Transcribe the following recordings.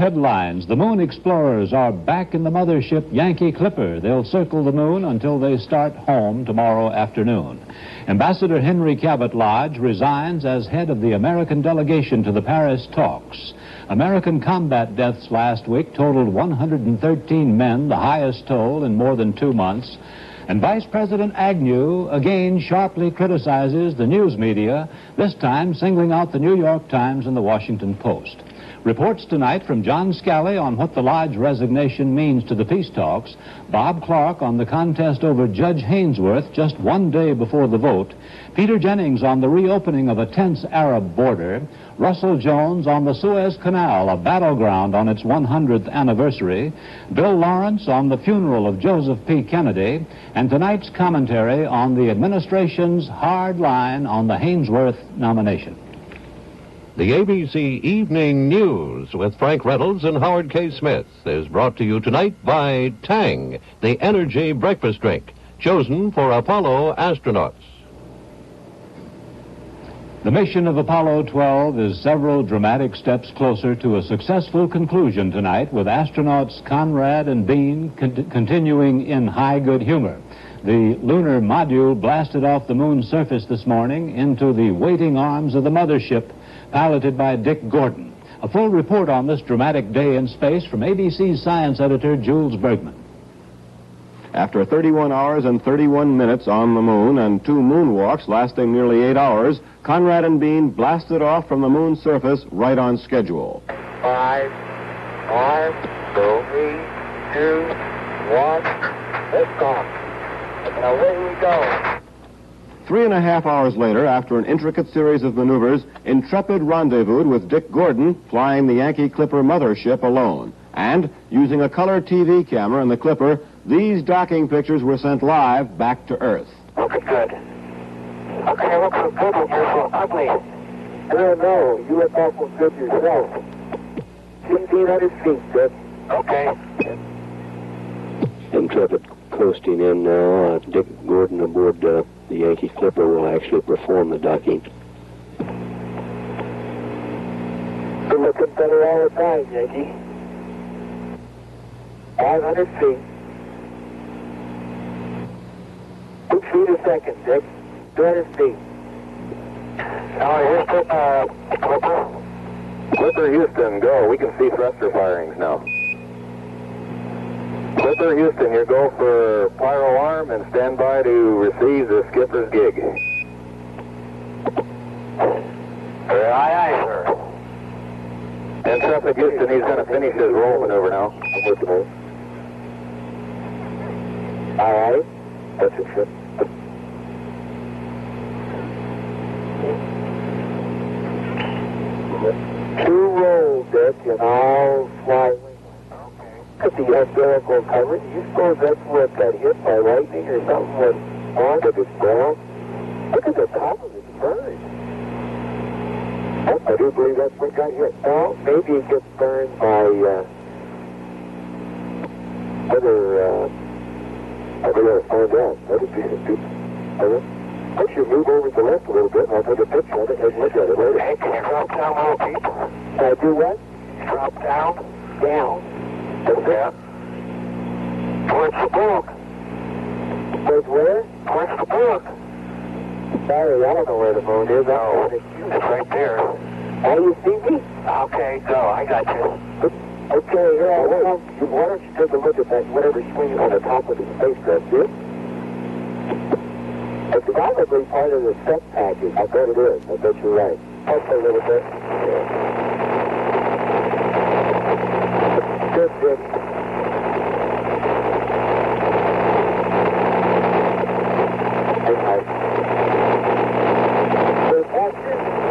headlines. The Moon Explorers are back in the mothership Yankee Clipper. They'll circle the moon until they start home tomorrow afternoon. Ambassador Henry Cabot Lodge resigns as head of the American delegation to the Paris talks. American combat deaths last week totaled 113 men, the highest toll in more than 2 months. And Vice President Agnew again sharply criticizes the news media, this time singling out the New York Times and the Washington Post. Reports tonight from John Scally on what the Lodge resignation means to the peace talks, Bob Clark on the contest over Judge Hainsworth just 1 day before the vote, Peter Jennings on the reopening of a tense Arab border, Russell Jones on the Suez Canal, a battleground on its 100th anniversary, Bill Lawrence on the funeral of Joseph P. Kennedy, and tonight's commentary on the administration's hard line on the Hainsworth nomination. The ABC Evening News with Frank Reynolds and Howard K. Smith is brought to you tonight by Tang, the energy breakfast drink, chosen for Apollo astronauts. The mission of Apollo 12 is several dramatic steps closer to a successful conclusion tonight, with astronauts Conrad and Bean continuing in high good humor. The lunar module blasted off the moon's surface this morning into the waiting arms of the mothership, piloted by Dick Gordon. A full report on this dramatic day in space from ABC's science editor, Jules Bergman. After 31 hours and 31 minutes on the moon and 2 moonwalks lasting nearly 8 hours, Conrad and Bean blasted off from the moon's surface right on schedule. 5, 4, 3, 2, 1, liftoff. And away we go. 3.5 hours later, after an intricate series of maneuvers, Intrepid rendezvoused with Dick Gordon, flying the Yankee Clipper mothership alone. And, using a color TV camera in the Clipper, these docking pictures were sent live back to Earth. Okay, good. Okay, look so good when you're so ugly. No, you look awful good yourself. 1,600 feet, Dick. Okay. Intrepid coasting in now. Dick Gordon aboard the Yankee Clipper will actually perform the docking. You're looking better all the time, Yankee. 500 feet. 2 feet a second, Dick. 200 feet. Houston, Clipper. Clipper Houston, go. We can see thruster firings now. Clipper Houston, your go for pyro arm and stand by to receive the skipper's gig. Aye, aye, sir. Intrepid Houston, he's going to finish his roll maneuver now. All right. That's it, sir. Two rolls, Dick, and I'll fly. Could be umbilical coverage. You suppose that's what got hit by lightning or something when on of its ball? Look at the top of its bird. I do believe that's what got hit. Well, maybe it gets burned by I gotta find out. That would be stupid. I should move over to the left a little bit and I'll take a picture of it and look at it later. Hey, can you drop down a little, Pete? Can I do what? Drop down. Down. Yeah. Towards the book. Towards where? Towards the book. Sorry, I don't know where the moon is. No, it's right there. Oh, you see me? Okay, go. I got you. Okay, here I come. Why don't you take a look at that, whatever swinging on the top of the spacecraft, here? It's probably part of the set package. I bet it is. I bet you're right. Just a little bit. Good, Dick.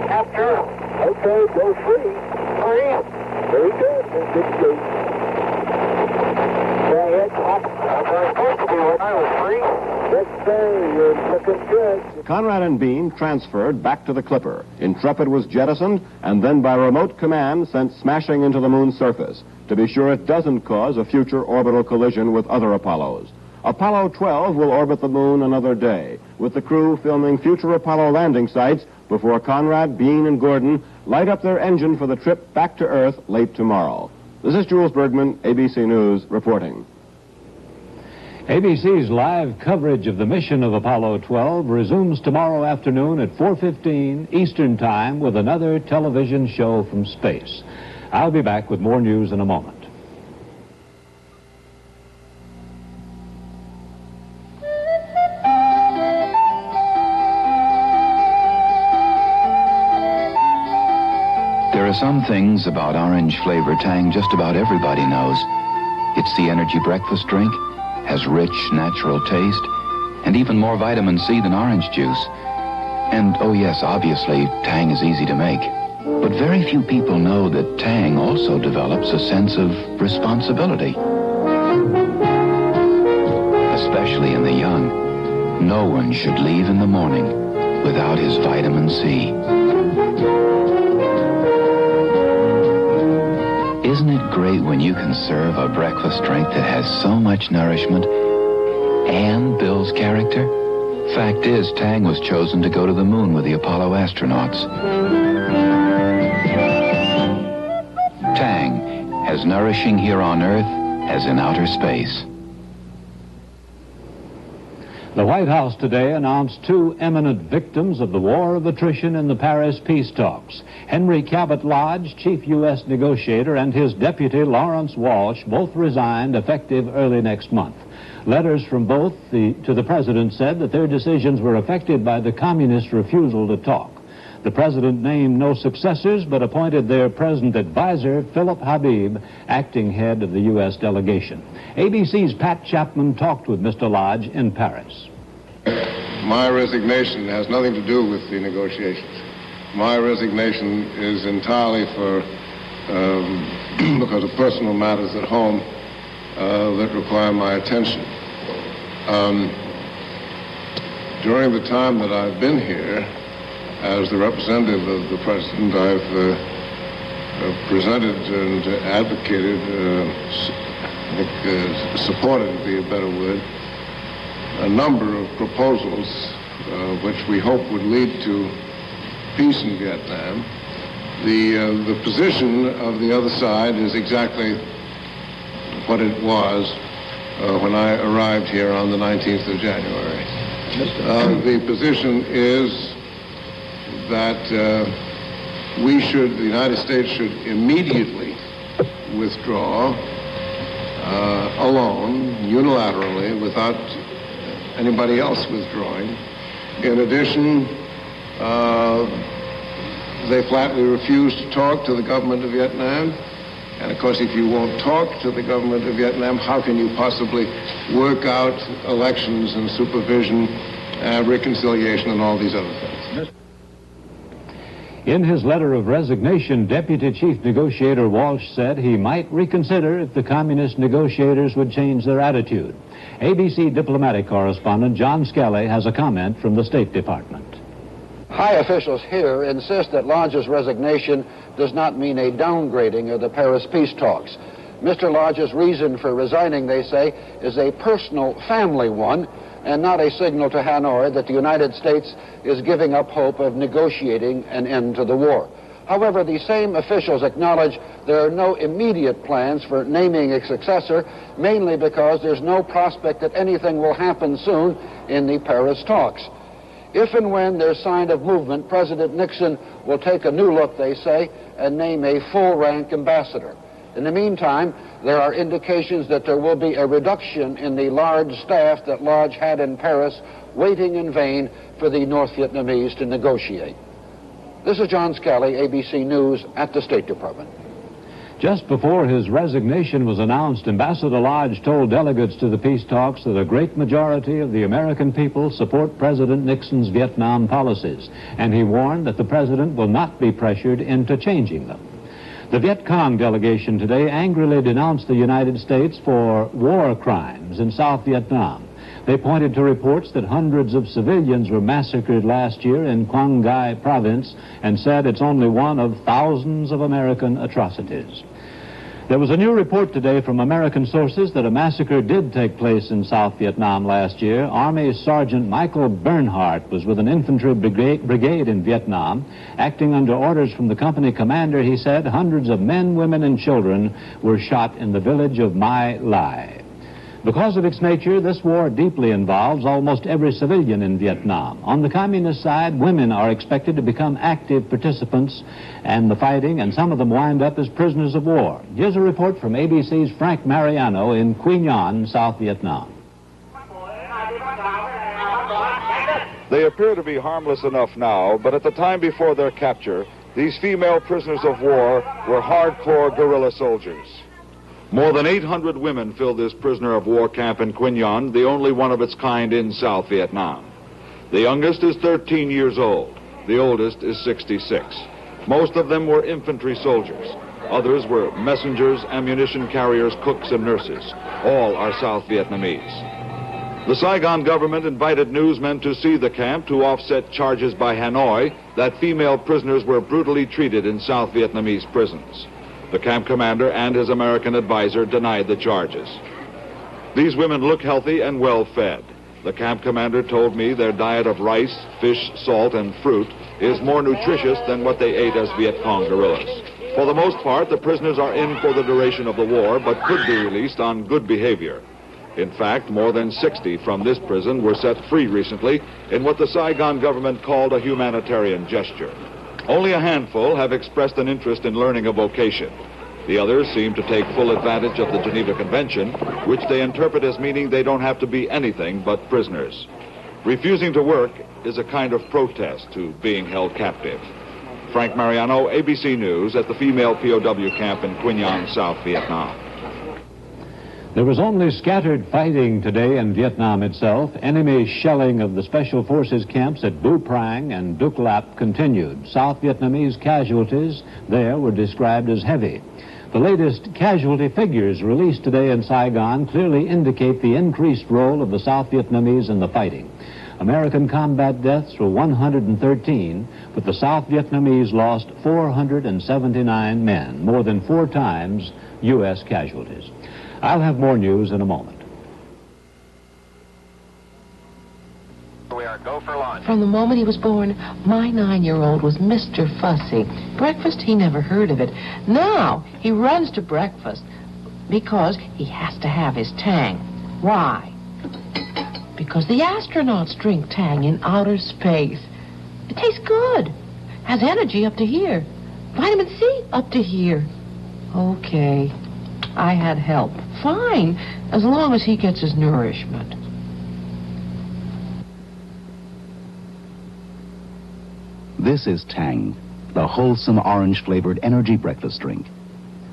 After. Okay, go free. Free. Very good. Good shape. Go ahead. I was supposed to be when I was free. Yes, sir. You're looking good. Conrad and Bean transferred back to the Clipper. Intrepid was jettisoned and then by remote command sent smashing into the moon's surface to be sure it doesn't cause a future orbital collision with other Apollos. Apollo 12 will orbit the moon another day, with the crew filming future Apollo landing sites before Conrad, Bean, and Gordon light up their engine for the trip back to Earth late tomorrow. This is Jules Bergman, ABC News, reporting. ABC's live coverage of the mission of Apollo 12 resumes tomorrow afternoon at 4:15 Eastern Time with another television show from space. I'll be back with more news in a moment. There are some things about orange flavor Tang just about everybody knows. It's the energy breakfast drink, has rich, natural taste, and even more vitamin C than orange juice. And, oh yes, obviously, Tang is easy to make. But very few people know that Tang also develops a sense of responsibility. Especially in the young. No one should leave in the morning without his vitamin C. Isn't it great when you can serve a breakfast drink that has so much nourishment and builds character? Fact is, Tang was chosen to go to the moon with the Apollo astronauts. Tang, as nourishing here on Earth as in outer space. The White House today announced two eminent victims of the war of attrition in the Paris peace talks. Henry Cabot Lodge, chief U.S. negotiator, and his deputy, Lawrence Walsh, both resigned effective early next month. Letters from both to the president said that their decisions were affected by the communist refusal to talk. The president named no successors, but appointed their present advisor, Philip Habib, acting head of the U.S. delegation. ABC's Pat Chapman talked with Mr. Lodge in Paris. My resignation has nothing to do with the negotiations. My resignation is entirely because of personal matters at home that require my attention. During the time that I've been here, as the representative of the president, I've presented and advocated, supported would be a better word, a number of proposals which we hope would lead to peace in Vietnam. The position of the other side is exactly what it was when I arrived here on the 19th of January. The position is that the United States should immediately withdraw alone, unilaterally, without anybody else withdrawing. In addition, they flatly refuse to talk to the government of Vietnam. And of course, if you won't talk to the government of Vietnam, how can you possibly work out elections and supervision, reconciliation, and all these other things? In his letter of resignation, Deputy Chief Negotiator Walsh said he might reconsider if the communist negotiators would change their attitude. ABC diplomatic correspondent John Skelly has a comment from the State Department. High officials here insist that Lodge's resignation does not mean a downgrading of the Paris peace talks. Mr. Lodge's reason for resigning, they say, is a personal family one, and not a signal to Hanoi that the United States is giving up hope of negotiating an end to the war. However, the same officials acknowledge there are no immediate plans for naming a successor, mainly because there's no prospect that anything will happen soon in the Paris talks. If and when there's sign of movement, President Nixon will take a new look, they say, and name a full-rank ambassador. In the meantime, there are indications that there will be a reduction in the large staff that Lodge had in Paris, waiting in vain for the North Vietnamese to negotiate. This is John Skelly, ABC News at the State Department. Just before his resignation was announced, Ambassador Lodge told delegates to the peace talks that a great majority of the American people support President Nixon's Vietnam policies, and he warned that the president will not be pressured into changing them. The Viet Cong delegation today angrily denounced the United States for war crimes in South Vietnam. They pointed to reports that hundreds of civilians were massacred last year in Quang Ngai province and said it's only one of thousands of American atrocities. There was a new report today from American sources that a massacre did take place in South Vietnam last year. Army Sergeant Michael Bernhardt was with an infantry brigade in Vietnam. Acting under orders from the company commander, he said hundreds of men, women, and children were shot in the village of My Lai. Because of its nature, this war deeply involves almost every civilian in Vietnam. On the communist side, women are expected to become active participants in the fighting, and some of them wind up as prisoners of war. Here's a report from ABC's Frank Mariano in Quy Nhon, South Vietnam. They appear to be harmless enough now, but at the time before their capture, these female prisoners of war were hardcore guerrilla soldiers. More than 800 women filled this prisoner of war camp in Quy Nhon, the only one of its kind in South Vietnam. The youngest is 13 years old. The oldest is 66. Most of them were infantry soldiers. Others were messengers, ammunition carriers, cooks, and nurses. All are South Vietnamese. The Saigon government invited newsmen to see the camp to offset charges by Hanoi that female prisoners were brutally treated in South Vietnamese prisons. The camp commander and his American advisor denied the charges. These women look healthy and well-fed. The camp commander told me their diet of rice, fish, salt, and fruit is more nutritious than what they ate as Viet Cong guerrillas. For the most part, the prisoners are in for the duration of the war, but could be released on good behavior. In fact, more than 60 from this prison were set free recently in what the Saigon government called a humanitarian gesture. Only a handful have expressed an interest in learning a vocation. The others seem to take full advantage of the Geneva Convention, which they interpret as meaning they don't have to be anything but prisoners. Refusing to work is a kind of protest to being held captive. Frank Mariano, ABC News, at the female POW camp in Quy Nhon, South Vietnam. There was only scattered fighting today in Vietnam itself. Enemy shelling of the Special Forces camps at Bu Prang and Duc Lap continued. South Vietnamese casualties there were described as heavy. The latest casualty figures released today in Saigon clearly indicate the increased role of the South Vietnamese in the fighting. American combat deaths were 113, but the South Vietnamese lost 479 men, more than 4 times U.S. casualties. I'll have more news in a moment. We are go for launch. From the moment he was born, my 9-year-old was Mr. Fussy. Breakfast, he never heard of it. Now, he runs to breakfast because he has to have his Tang. Why? Because the astronauts drink Tang in outer space. It tastes good. Has energy up to here. Vitamin C up to here. Okay. I had help. Fine, as long as he gets his nourishment. This is Tang, the wholesome orange-flavored energy breakfast drink.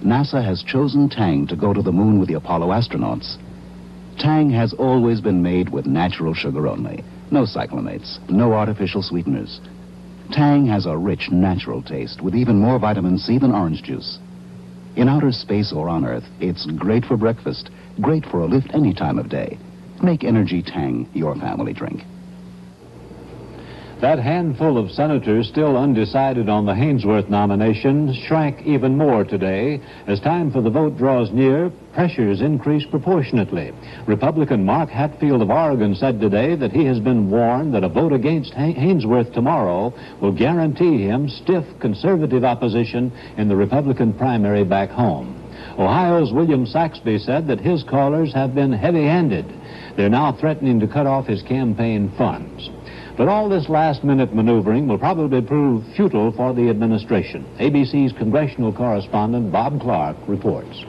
NASA has chosen Tang to go to the moon with the Apollo astronauts. Tang has always been made with natural sugar only. No cyclamates, no artificial sweeteners. Tang has a rich, natural taste with even more vitamin C than orange juice. In outer space or on Earth, it's great for breakfast, great for a lift any time of day. Make Energy Tang your family drink. That handful of senators still undecided on the Haynsworth nomination shrank even more today. As time for the vote draws near, pressures increase proportionately. Republican Mark Hatfield of Oregon said today that he has been warned that a vote against Haynsworth tomorrow will guarantee him stiff conservative opposition in the Republican primary back home. Ohio's William Saxby said that his callers have been heavy-handed. They're now threatening to cut off his campaign funds. But all this last-minute maneuvering will probably prove futile for the administration. ABC's congressional correspondent Bob Clark reports.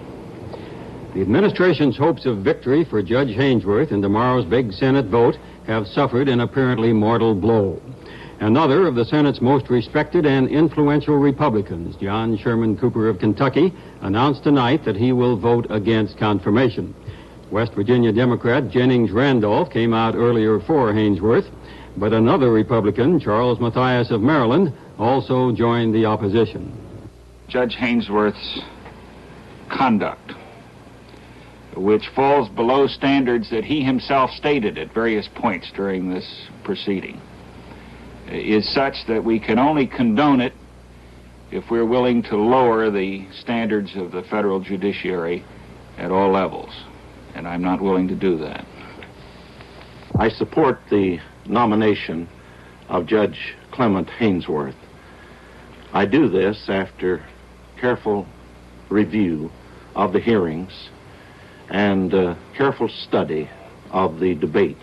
The administration's hopes of victory for Judge Haynsworth in tomorrow's big Senate vote have suffered an apparently mortal blow. Another of the Senate's most respected and influential Republicans, John Sherman Cooper of Kentucky, announced tonight that he will vote against confirmation. West Virginia Democrat Jennings Randolph came out earlier for Haynsworth, but another Republican, Charles Mathias of Maryland, also joined the opposition. Judge Haynsworth's conduct, which falls below standards that he himself stated at various points during this proceeding, is such that we can only condone it if we're willing to lower the standards of the federal judiciary at all levels. And I'm not willing to do that. I support the nomination of Judge Clement Haynesworth. I do this after careful review of the hearings and careful study of the debate.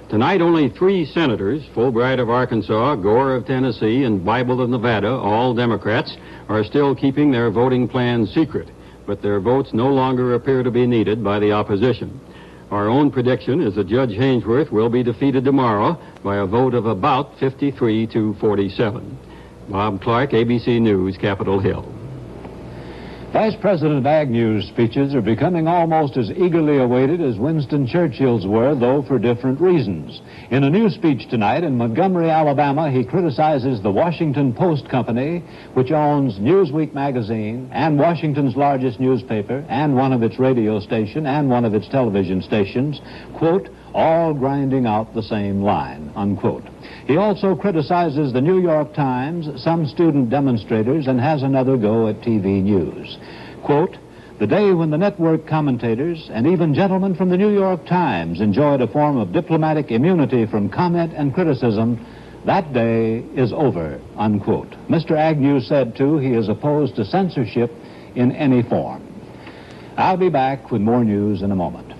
Tonight, only 3 senators, Fulbright of Arkansas, Gore of Tennessee, and Bible of Nevada, all Democrats, are still keeping their voting plans secret, but their votes no longer appear to be needed by the opposition. Our own prediction is that Judge Haynesworth will be defeated tomorrow by a vote of about 53 to 47. Bob Clark, ABC News, Capitol Hill. Vice President Agnew's speeches are becoming almost as eagerly awaited as Winston Churchill's were, though for different reasons. In a new speech tonight in Montgomery, Alabama, he criticizes the Washington Post Company, which owns Newsweek magazine and Washington's largest newspaper and one of its radio stations and one of its television stations, quote, all grinding out the same line, unquote. He also criticizes the New York Times, some student demonstrators, and has another go at TV news. Quote, the day when the network commentators and even gentlemen from the New York Times enjoyed a form of diplomatic immunity from comment and criticism, that day is over, unquote. Mr. Agnew said, too, he is opposed to censorship in any form. I'll be back with more news in a moment.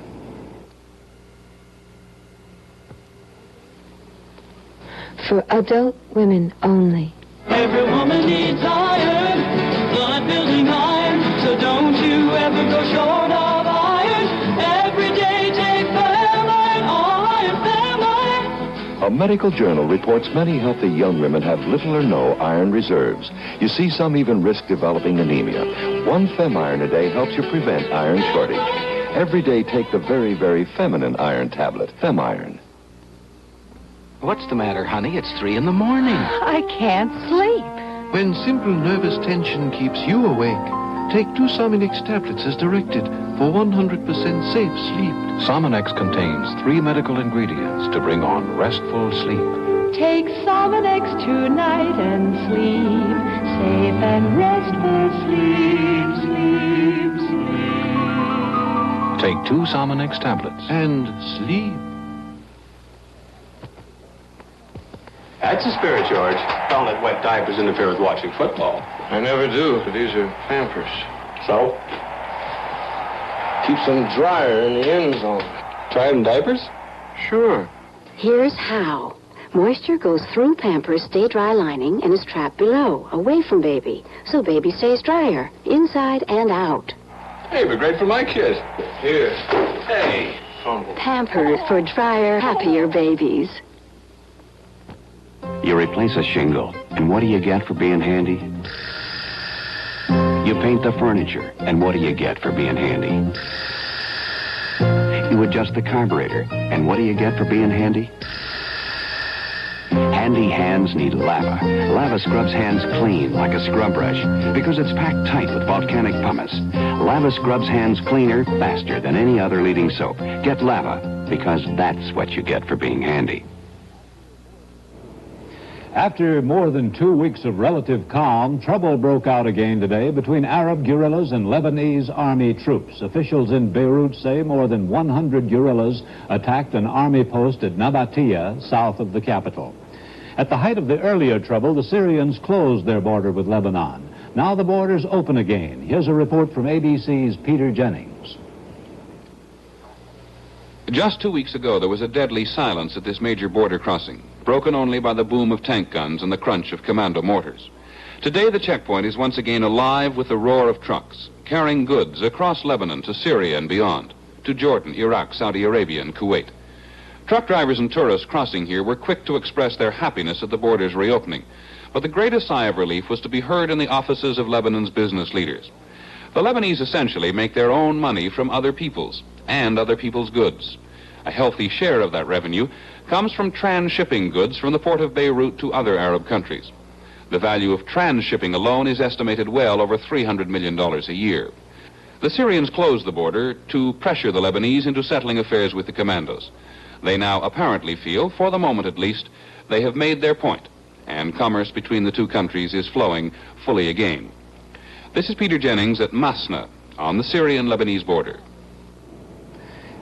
For adult women only. Every woman needs iron, blood building iron, so don't you ever go short of iron. Every day take Fem Iron. A medical journal reports many healthy young women have little or no iron reserves. You see, some even risk developing anemia. One Fem Iron a day helps you prevent iron shortage. Every day take the very, very feminine iron tablet, Fem Iron. What's the matter, honey? It's 3 in the morning. I can't sleep. When simple nervous tension keeps you awake, take 2 Sominex tablets as directed for 100% safe sleep. Sominex contains 3 medical ingredients to bring on restful sleep. Take Sominex tonight and sleep. Safe and restful sleep, sleep, sleep. Take 2 Sominex tablets. And sleep. That's the spirit, George. Don't let wet diapers interfere with watching football. I never do, but these are Pampers. So? Keeps them drier in the end zone. Drier than diapers? Sure. Here's how. Moisture goes through Pampers' stay dry lining and is trapped below, away from baby, so baby stays drier, inside and out. Hey, but great for my kid. Here. Hey. Pampers for drier, happier babies. You replace a shingle, and what do you get for being handy? You paint the furniture, and what do you get for being handy? You adjust the carburetor, and what do you get for being handy? Handy hands need Lava. Lava scrubs hands clean like a scrub brush because it's packed tight with volcanic pumice. Lava scrubs hands cleaner, faster than any other leading soap. Get Lava because that's what you get for being handy. After more than 2 weeks of relative calm, trouble broke out again today between Arab guerrillas and Lebanese army troops. Officials in Beirut say more than 100 guerrillas attacked an army post at Nabatea, south of the capital. At the height of the earlier trouble, the Syrians closed their border with Lebanon. Now the border's open again. Here's a report from ABC's Peter Jennings. Just 2 weeks ago, there was a deadly silence at this major border crossing, broken only by the boom of tank guns and the crunch of commando mortars. Today, the checkpoint is once again alive with the roar of trucks, carrying goods across Lebanon to Syria and beyond, to Jordan, Iraq, Saudi Arabia, and Kuwait. Truck drivers and tourists crossing here were quick to express their happiness at the border's reopening, but the greatest sigh of relief was to be heard in the offices of Lebanon's business leaders. The Lebanese essentially make their own money from other people's and other people's goods. A healthy share of that revenue comes from trans-shipping goods from the port of Beirut to other Arab countries. The value of trans-shipping alone is estimated well over $300 million a year. The Syrians closed the border to pressure the Lebanese into settling affairs with the commandos. They now apparently feel, for the moment at least, they have made their point, and commerce between the two countries is flowing fully again. This is Peter Jennings at Masna on the Syrian-Lebanese border.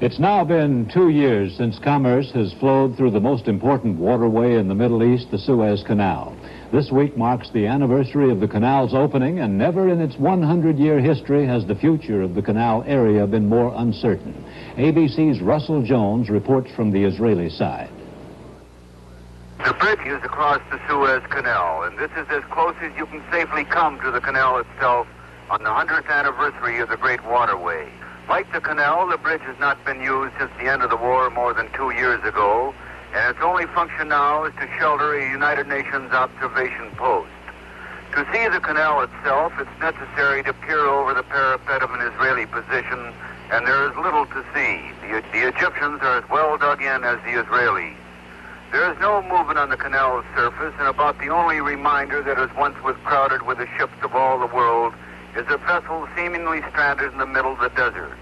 It's now been 2 years since commerce has flowed through the most important waterway in the Middle East, the Suez Canal. This week marks the anniversary of the canal's opening, and never in its 100-year history has the future of the canal area been more uncertain. ABC's Russell Jones reports from the Israeli side. The bridge is across the Suez Canal, and this is as close as you can safely come to the canal itself on the 100th anniversary of the Great Waterway. Like the canal, the bridge has not been used since the end of the war more than 2 years ago, and its only function now is to shelter a United Nations observation post. To see the canal itself, it's necessary to peer over the parapet of an Israeli position, and there is little to see. The Egyptians are as well dug in as the Israelis. There is no movement on the canal's surface, and about the only reminder that it once was crowded with the ships of all the world is a vessel seemingly stranded in the middle of the desert.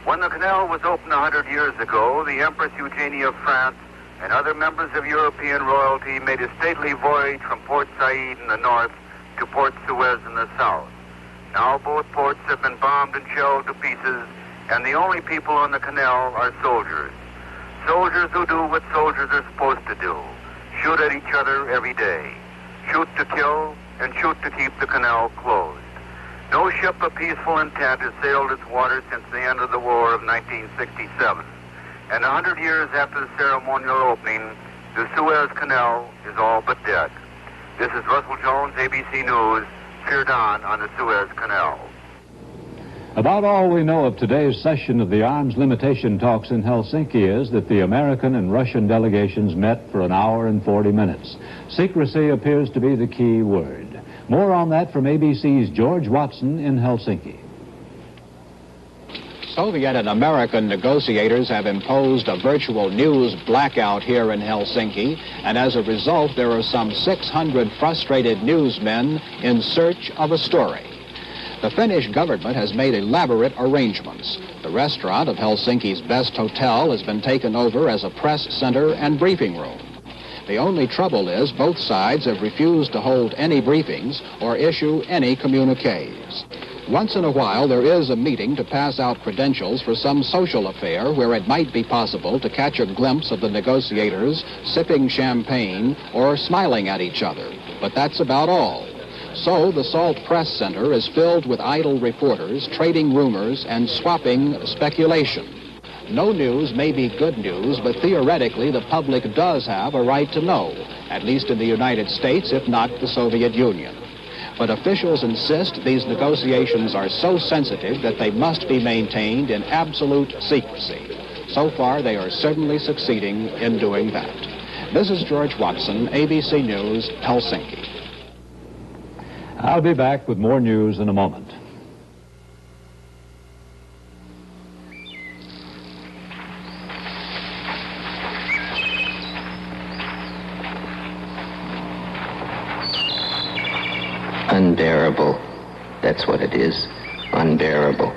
When the canal was opened 100 years ago, the Empress Eugenie of France and other members of European royalty made a stately voyage from Port Said in the north to Port Suez in the south. Now both ports have been bombed and shelled to pieces, and the only people on the canal are soldiers. Soldiers who do what soldiers are supposed to do: shoot at each other every day. Shoot to kill and shoot to keep the canal closed. No ship of peaceful intent has sailed its waters since the end of the war of 1967. And 100 years after the ceremonial opening, the Suez Canal is all but dead. This is Russell Jones, ABC News, Firdan on the Suez Canal. About all we know of today's session of the arms limitation talks in Helsinki is that the American and Russian delegations met for an hour and 40 minutes. Secrecy appears to be the key word. More on that from ABC's George Watson in Helsinki. Soviet and American negotiators have imposed a virtual news blackout here in Helsinki, and as a result, there are some 600 frustrated newsmen in search of a story. The Finnish government has made elaborate arrangements. The restaurant of Helsinki's best hotel has been taken over as a press center and briefing room. The only trouble is both sides have refused to hold any briefings or issue any communiques. Once in a while, there is a meeting to pass out credentials for some social affair where it might be possible to catch a glimpse of the negotiators sipping champagne or smiling at each other. But that's about all. So the Salt Press Center is filled with idle reporters trading rumors and swapping speculation. No news may be good news, but theoretically the public does have a right to know, at least in the United States, if not the Soviet Union. But officials insist these negotiations are so sensitive that they must be maintained in absolute secrecy. So far, they are certainly succeeding in doing that. This is George Watson, ABC News, Helsinki. I'll be back with more news in a moment. Unbearable. That's what it is. Unbearable.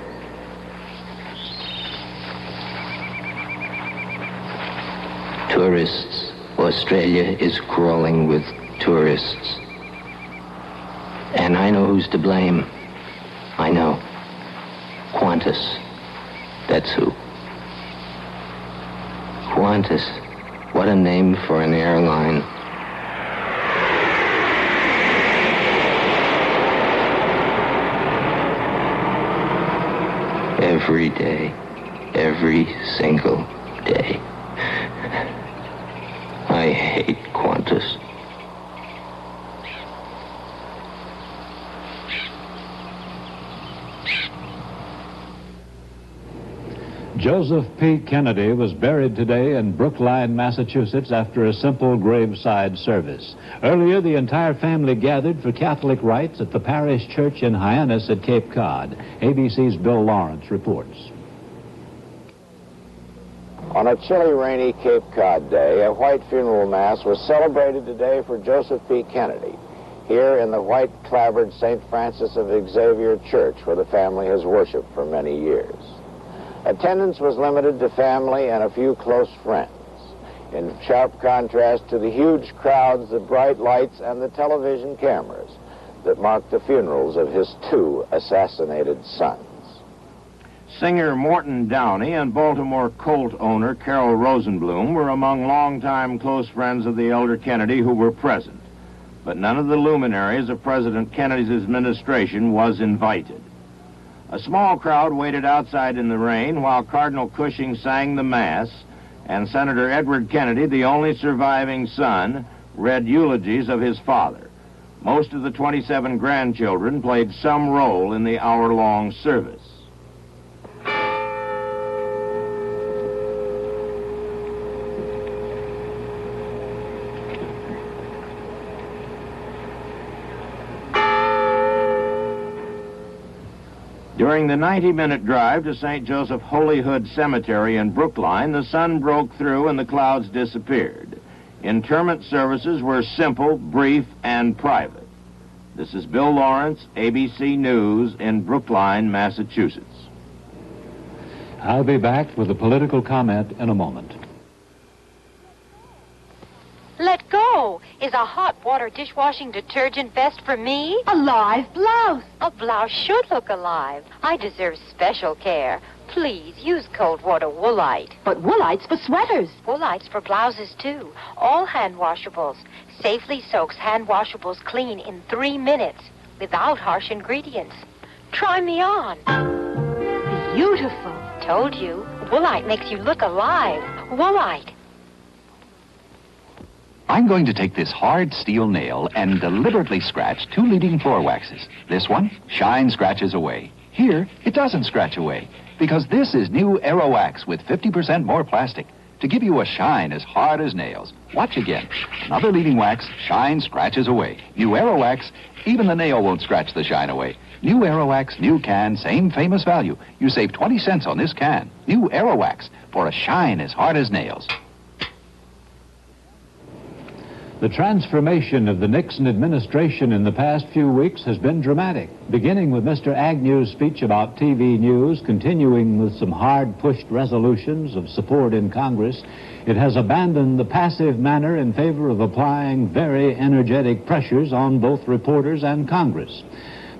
Tourists. Australia is crawling with tourists. And I know who's to blame. I know. Qantas. That's who. Qantas. What a name for an airline. Every day, every single day. I hate Qantas. Joseph P. Kennedy was buried today in Brookline, Massachusetts after a simple graveside service. Earlier, the entire family gathered for Catholic rites at the parish church in Hyannis at Cape Cod. ABC's Bill Lawrence reports. On a chilly, rainy Cape Cod day, a white funeral mass was celebrated today for Joseph P. Kennedy, here in the white clapboard St. Francis of Xavier Church, where the family has worshiped for many years. Attendance was limited to family and a few close friends. in sharp contrast to the huge crowds, the bright lights, and the television cameras that marked the funerals of his 2 assassinated sons. Singer Morton Downey and Baltimore Colt owner Carol Rosenblum were among longtime close friends of the elder Kennedy who were present, but none of the luminaries of President Kennedy's administration was invited. A small crowd waited outside in the rain while Cardinal Cushing sang the Mass, and Senator Edward Kennedy, the only surviving son, read eulogies of his father. Most of the 27 grandchildren played some role in the hour-long service. During the 90-minute drive to St. Joseph Holyhood Cemetery in Brookline, the sun broke through and the clouds disappeared. Interment services were simple, brief, and private. This is Bill Lawrence, ABC News in Brookline, Massachusetts. I'll be back with a political comment in a moment. Let go! Is a hot water dishwashing detergent best for me? A live blouse. A blouse should look alive. I deserve special care. Please use cold water Woolite. But Woolite's for sweaters. Woolite's for blouses, too. All hand washables. Safely soaks hand washables clean in 3 minutes without harsh ingredients. Try me on. Beautiful. Told you. Woolite makes you look alive. Woolite. I'm going to take this hard steel nail and deliberately scratch 2 leading floor waxes. This one, shine scratches away. Here, it doesn't scratch away, because this is new Aerowax with 50% more plastic to give you a shine as hard as nails. Watch again. Another leading wax, shine scratches away. New Aerowax, even the nail won't scratch the shine away. New Aerowax, new can, same famous value. You save 20 cents on this can. New Aerowax for a shine as hard as nails. The transformation of the Nixon administration in the past few weeks has been dramatic, beginning with Mr. Agnew's speech about TV news, continuing with some hard-pushed resolutions of support in Congress. It has abandoned the passive manner in favor of applying very energetic pressures on both reporters and Congress.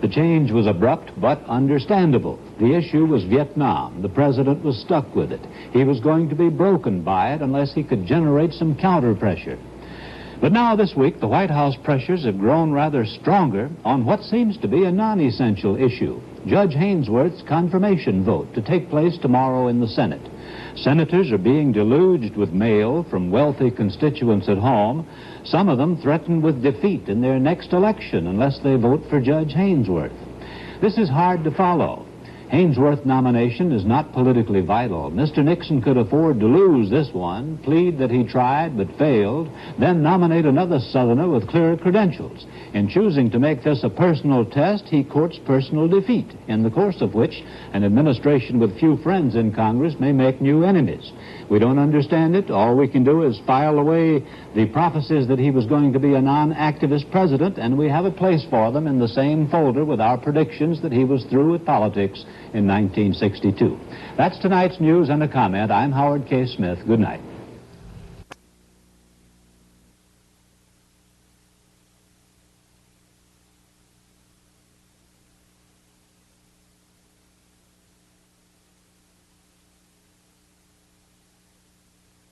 The change was abrupt but understandable. The issue was Vietnam. The president was stuck with it. He was going to be broken by it unless he could generate some counter-pressure. But now this week, the White House pressures have grown rather stronger on what seems to be a non-essential issue, Judge Haynsworth's confirmation vote to take place tomorrow in the Senate. Senators are being deluged with mail from wealthy constituents at home, some of them threatened with defeat in their next election unless they vote for Judge Haynsworth. This is hard to follow. Haynsworth's nomination is not politically vital. Mr. Nixon could afford to lose this one, plead that he tried but failed, then nominate another Southerner with clearer credentials. In choosing to make this a personal test, he courts personal defeat, in the course of which an administration with few friends in Congress may make new enemies. We don't understand it. All we can do is file away the prophecies that he was going to be a non-activist president, and we have a place for them in the same folder with our predictions that he was through with politics in 1962. That's tonight's news and a comment. I'm Howard K. Smith. Good night.